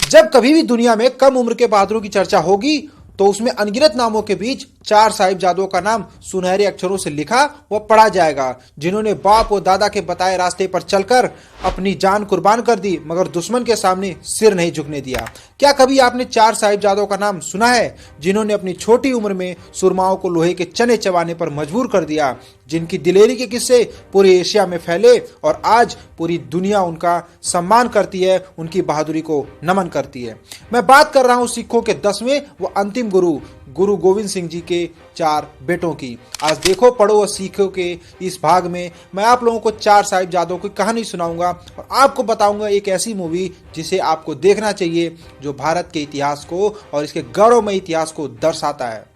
जब कभी भी दुनिया में कम उम्र के बहादुरों की चर्चा होगी तो उसमें अनगिनत नामों के बीच 4 साहिबजादों का नाम सुनहरे अक्षरों से लिखा व पढ़ा जाएगा, जिन्होंने बाप और दादा के बताए रास्ते पर चलकर अपनी जान कुर्बान कर दी, मगर दुश्मन के सामने सिर नहीं झुकने दिया। क्या कभी आपने 4 साहिबजादों का नाम सुना है, जिन्होंने अपनी छोटी उम्र में सुरमाओं को लोहे के चने चबाने पर मजबूर कर दिया, जिनकी दिलेरी के किस्से पूरे एशिया में फैले और आज पूरी दुनिया उनका सम्मान करती है, उनकी बहादुरी को नमन करती है। मैं बात कर रहा हूं सिखों के 10वें व अंतिम गुरु गोविंद सिंह जी के 4 बेटों की। आज देखो पढ़ो और सीखो के इस भाग में मैं आप लोगों को 4 साहिबजादों की कहानी सुनाऊंगा और आपको बताऊंगा एक ऐसी मूवी जिसे आपको देखना चाहिए, जो भारत के इतिहास को और इसके गौरवमय इतिहास को दर्शाता है।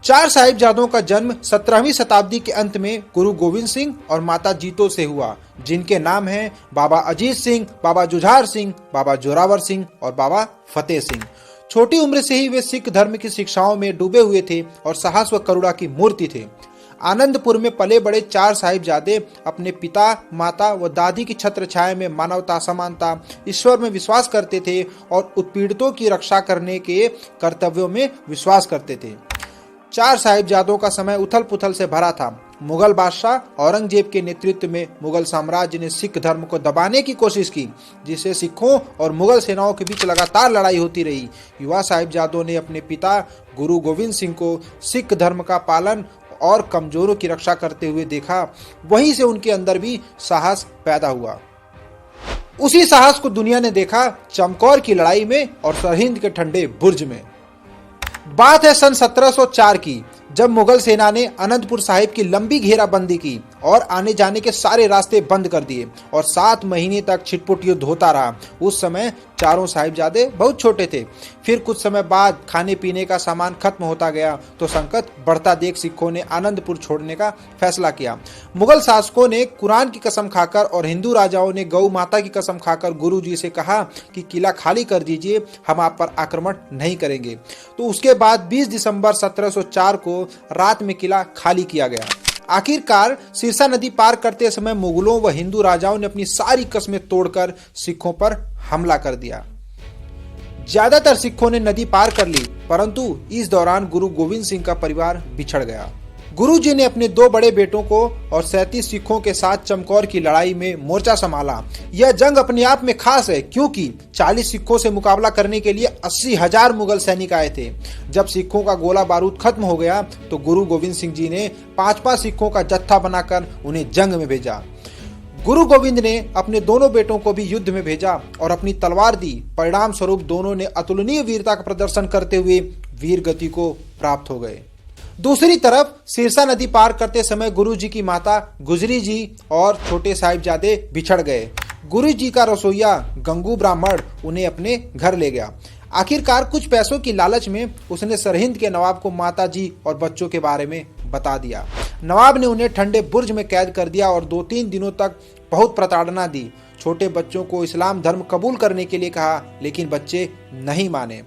4 साहिबजादों का जन्म 17वीं शताब्दी के अंत में गुरु गोविंद सिंह और माता जीतो से हुआ, जिनके नाम हैं बाबा अजीत सिंह, बाबा जुझार सिंह, बाबा जोरावर सिंह और बाबा फतेह सिंह। छोटी उम्र से ही वे सिख धर्म की शिक्षाओं में डूबे हुए थे और साहस व करुणा की मूर्ति थे। आनंदपुर में पले बड़े 4 साहिबजादे अपने पिता, माता व दादी की छत्र छाया में मानवता, समानता, ईश्वर में विश्वास करते थे और उत्पीड़ितों की रक्षा करने के कर्तव्यों में विश्वास करते थे। 4 साहिबजादों का समय उथल पुथल से भरा था। मुगल बादशाह औरंगजेब के नेतृत्व में मुगल साम्राज्य ने सिख धर्म को दबाने की कोशिश की, जिससे सिखों और मुगल सेनाओं के बीच लगातार लड़ाई होती रही। युवा साहिबजादों ने अपने पिता गुरु गोविंद सिंह को सिख धर्म का पालन और कमजोरों की रक्षा करते हुए देखा। वहीं से उनके अंदर भी साहस पैदा हुआ। उसी साहस को दुनिया ने देखा चमकौर की लड़ाई में और सरहिंद के ठंडे बुर्ज में। बात है सन 1704 की, जब मुगल सेना ने अनंतपुर साहिब की लंबी घेराबंदी की और आने जाने के सारे रास्ते बंद कर दिए और 7 महीने तक छिटपुट युद्ध होता रहा। उस समय चारों साहिबजादे बहुत छोटे थे। फिर कुछ समय बाद खाने पीने का सामान खत्म होता गया तो संकट बढ़ता देख सिखों ने आनंदपुर छोड़ने का फैसला किया। मुगल शासकों ने कुरान की कसम खाकर और हिंदू राजाओं ने गौ माता की कसम खाकर गुरु जी से कहा कि किला खाली कर दीजिए, हम आप पर आक्रमण नहीं करेंगे। तो उसके बाद 20 दिसंबर 1704 को रात में किला खाली किया गया। आखिरकार सिरसा नदी पार करते समय मुगलों व हिंदू राजाओं ने अपनी सारी कस्में तोड़कर सिखों पर हमला कर दिया। ज्यादातर सिखों ने नदी पार कर ली, परंतु इस दौरान गुरु गोविंद सिंह का परिवार बिछड़ गया। गुरु जी ने अपने 2 बड़े बेटों को और 37 सिखों के साथ चमकौर की लड़ाई में मोर्चा संभाला। यह जंग अपने आप में खास है, क्योंकि 40 सिखों से मुकाबला करने के लिए 80,000 मुगल सैनिक आए थे। जब सिखों का गोला बारूद खत्म हो गया तो गुरु गोविंद सिंह जी ने 5-5 सिखों का जत्था बनाकर उन्हें जंग में भेजा। गुरु गोविंद ने अपने दोनों बेटों को भी युद्ध में भेजा और अपनी तलवार दी। परिणाम स्वरूप दोनों ने अतुलनीय वीरता का प्रदर्शन करते हुए वीर गति को प्राप्त हो गए। दूसरी तरफ सिरसा नदी पार करते समय गुरु जी की माता गुजरी जी और छोटे साहिबजादे बिछड़ गए। गुरु जी का रसोइया गंगू ब्राह्मण उन्हें अपने घर ले गया। आखिरकार कुछ पैसों की लालच में उसने सरहिंद के नवाब को माता जी और बच्चों के बारे में बता दिया। नवाब ने उन्हें ठंडे बुर्ज में कैद कर दिया और 2-3 दिनों तक बहुत प्रताड़ना दी। छोटे बच्चों को इस्लाम धर्म कबूल करने के लिए कहा, लेकिन बच्चे नहीं माने।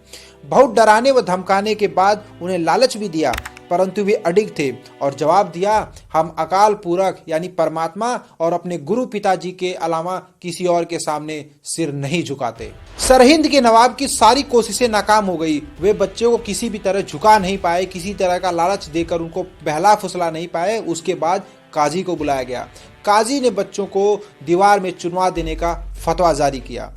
बहुत डराने व धमकाने के बाद उन्हें लालच भी दिया, परंतु वे अडिग थे और जवाब दिया, हम अकाल पूरक यानी परमात्मा और अपने गुरु पिताजी के अलावा किसी और के सामने सिर नहीं झुकाते। सरहिंद के नवाब की सारी कोशिशें नाकाम हो गई। वे बच्चों को किसी भी तरह झुका नहीं पाए, किसी तरह का लालच देकर उनको बहला फुसला नहीं पाए। उसके बाद काजी को बुलाया गया। काजी ने बच्चों को दीवार में चुनवा देने का फतवा जारी किया।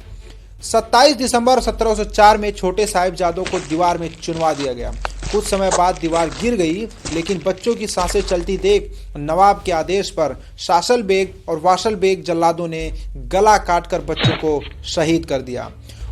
27 दिसंबर 1704 में छोटे साहिबजादों को दीवार में चुनवा दिया गया। कुछ समय बाद दीवार गिर गई, लेकिन बच्चों की सांसें चलती देख नवाब के आदेश पर शासल बेग और वासल बेग जल्लादों ने गला काटकर बच्चों को शहीद कर दिया।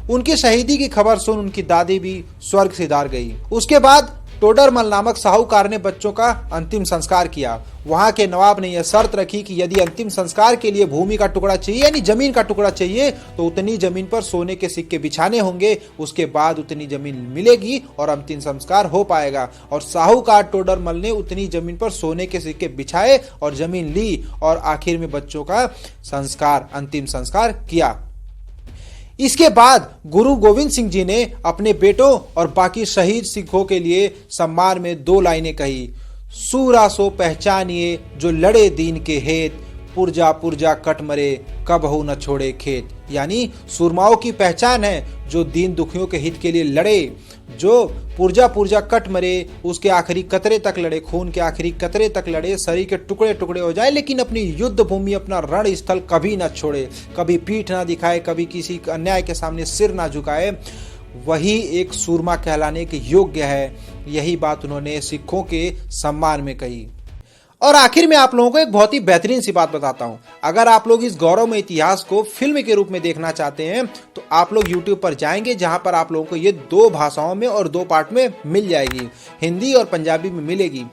उनकी शहीदी की खबर सुन उनकी दादी भी स्वर्ग सिधार गई। उसके बाद टोडरमल नामक साहूकार ने बच्चों का अंतिम संस्कार किया। वहां के नवाब ने यह शर्त रखी कि यदि अंतिम संस्कार के लिए भूमि का टुकड़ा चाहिए यानी जमीन का टुकड़ा चाहिए तो उतनी जमीन पर सोने के सिक्के बिछाने होंगे, उसके बाद उतनी जमीन मिलेगी और अंतिम संस्कार हो पाएगा। और साहूकार टोडरमल ने उतनी जमीन पर सोने के सिक्के बिछाए और जमीन ली और आखिर में बच्चों का अंतिम संस्कार किया। इसके बाद गुरु गोविंद सिंह जी ने अपने बेटों और बाकी शहीद सिखों के लिए सम्मान में 2 लाइनें कही। सूरा सो पहचानिए जो लड़े दीन के हेत, पुरजा पुरजा कट मरे कबहू न छोड़े खेत। यानी सूरमाओं की पहचान है जो दीन दुखियों के हित के लिए लड़े, जो पुरजा पुरजा कट मरे, उसके आखिरी कतरे तक लड़े, खून के आखिरी कतरे तक लड़े, शरीर के टुकड़े टुकड़े हो जाए, लेकिन अपनी युद्ध भूमि, अपना रण स्थल कभी ना छोड़े, कभी पीठ ना दिखाए, कभी किसी अन्याय के सामने सिर ना झुकाए। वही एक सूरमा कहलाने के योग्य है। यही बात उन्होंने सिखों के सम्मान में कही। और आखिर में आप लोगों को एक बहुत ही बेहतरीन सी बात बताता हूं। अगर आप लोग इस गौरवमय इतिहास को फिल्म के रूप में देखना चाहते हैं तो आप लोग YouTube पर जाएंगे, जहां पर आप लोगों को ये 2 भाषाओं में और 2 पार्ट में मिल जाएगी, हिंदी और पंजाबी में मिलेगी।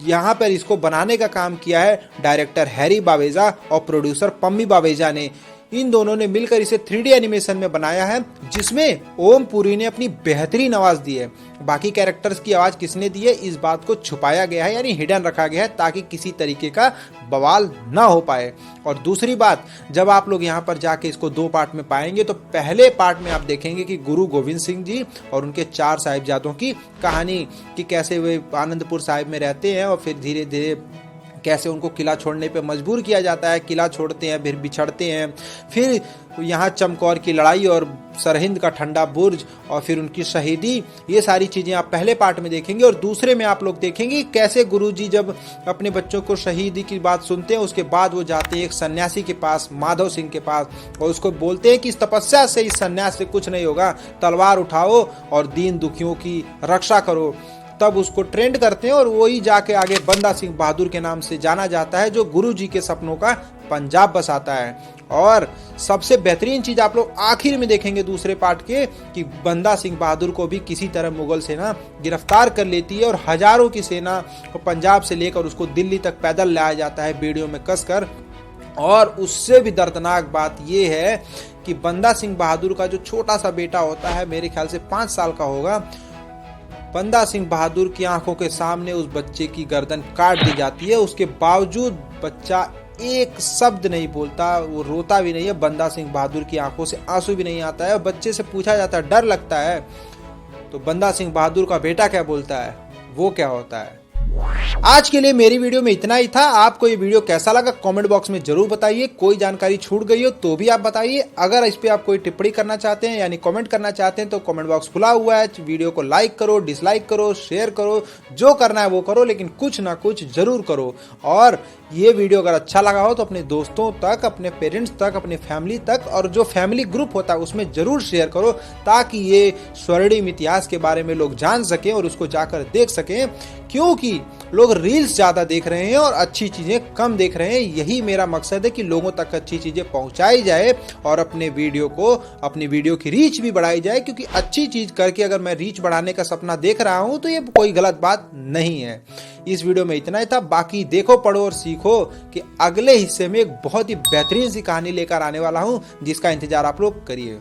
यहाँ पर इसको बनाने का काम किया है डायरेक्टर हैरी बावेजा और प्रोड्यूसर पम्मी बावेजा ने। इन दोनों ने मिलकर इसे 3D एनिमेशन में बनाया है, जिसमें ओम पुरी ने अपनी बेहतरीन आवाज दी है। बाकी कैरेक्टर्स की आवाज किसने दी है, इस बात को छुपाया गया है, यानी हिडन रखा गया है, ताकि किसी तरीके का बवाल ना हो पाए। और दूसरी बात, जब आप लोग यहाँ पर जाके इसको 2 पार्ट में पाएंगे तो पहले पार्ट में आप देखेंगे कि गुरु गोविंद सिंह जी और उनके 4 साहिबजादों की कहानी, कि कैसे वे आनंदपुर साहिब में रहते हैं और फिर धीरे धीरे कैसे उनको किला छोड़ने पे मजबूर किया जाता है, किला छोड़ते हैं, फिर बिछड़ते हैं, फिर यहाँ चमकौर की लड़ाई और सरहिंद का ठंडा बुर्ज, और फिर उनकी शहीदी। ये सारी चीजें आप पहले पार्ट में देखेंगे। और दूसरे में आप लोग देखेंगे कैसे गुरुजी जब अपने बच्चों को शहीदी की बात सुनते हैं, उसके बाद वो जाते हैं एक सन्यासी के पास, माधव सिंह के पास, और उसको बोलते हैं कि इस तपस्या से, इस सन्यास से कुछ नहीं होगा, तलवार उठाओ और दीन दुखियों की रक्षा करो। तब उसको ट्रेंड करते हैं और वही जाके आगे बंदा सिंह बहादुर के नाम से जाना जाता है, जो गुरु जी के सपनों का पंजाब बसाता है। और सबसे बेहतरीन चीज आप लोग आखिर में देखेंगे दूसरे पार्ट के, कि बंदा सिंह बहादुर को भी किसी तरह मुगल सेना गिरफ्तार कर लेती है और हजारों की सेना को पंजाब से लेकर उसको दिल्ली तक पैदल लाया जाता है बेड़ियों में कसकर। और उससे भी दर्दनाक बात यह है कि बंदा सिंह बहादुर का जो छोटा सा बेटा होता है, मेरे ख्याल से 5 साल का होगा, बंदा सिंह बहादुर की आंखों के सामने उस बच्चे की गर्दन काट दी जाती है। उसके बावजूद बच्चा एक शब्द नहीं बोलता, वो रोता भी नहीं है, बंदा सिंह बहादुर की आंखों से आंसू भी नहीं आता है। बच्चे से पूछा जाता है, डर लगता है, तो बंदा सिंह बहादुर का बेटा क्या बोलता है, वो क्या होता है। आज के लिए मेरी वीडियो में इतना ही था। आपको ये वीडियो कैसा लगा कमेंट बॉक्स में जरूर बताइए। कोई जानकारी छूट गई हो तो भी आप बताइए। अगर इस पे आप कोई टिप्पणी करना चाहते हैं, यानी कमेंट करना चाहते हैं, तो कमेंट बॉक्स खुला हुआ है। वीडियो को लाइक करो, डिसलाइक करो, शेयर करो, जो करना है वो करो, लेकिन कुछ ना कुछ जरूर करो। और ये वीडियो अगर अच्छा लगा हो तो अपने दोस्तों तक, अपने पेरेंट्स तक, अपने फैमिली तक, और जो फैमिली ग्रुप होता है उसमें जरूर शेयर करो, ताकि ये स्वर्णिम इतिहास के बारे में लोग जान सकें और उसको जाकर देख सकें। क्योंकि लोग रील्स ज्यादा देख रहे हैं और अच्छी चीजें कम देख रहे हैं। यही मेरा मकसद है कि लोगों तक अच्छी चीजें पहुंचाई जाए और अपनी वीडियो की रीच भी बढ़ाई जाए। क्योंकि अच्छी चीज करके अगर मैं रीच बढ़ाने का सपना देख रहा हूं तो ये कोई गलत बात नहीं है। इस वीडियो में इतना ही था। बाकी देखो, पढ़ो और सीखो कि अगले हिस्से में एक बहुत ही बेहतरीन सी कहानी लेकर आने वाला हूं, जिसका इंतजार आप लोग करिए।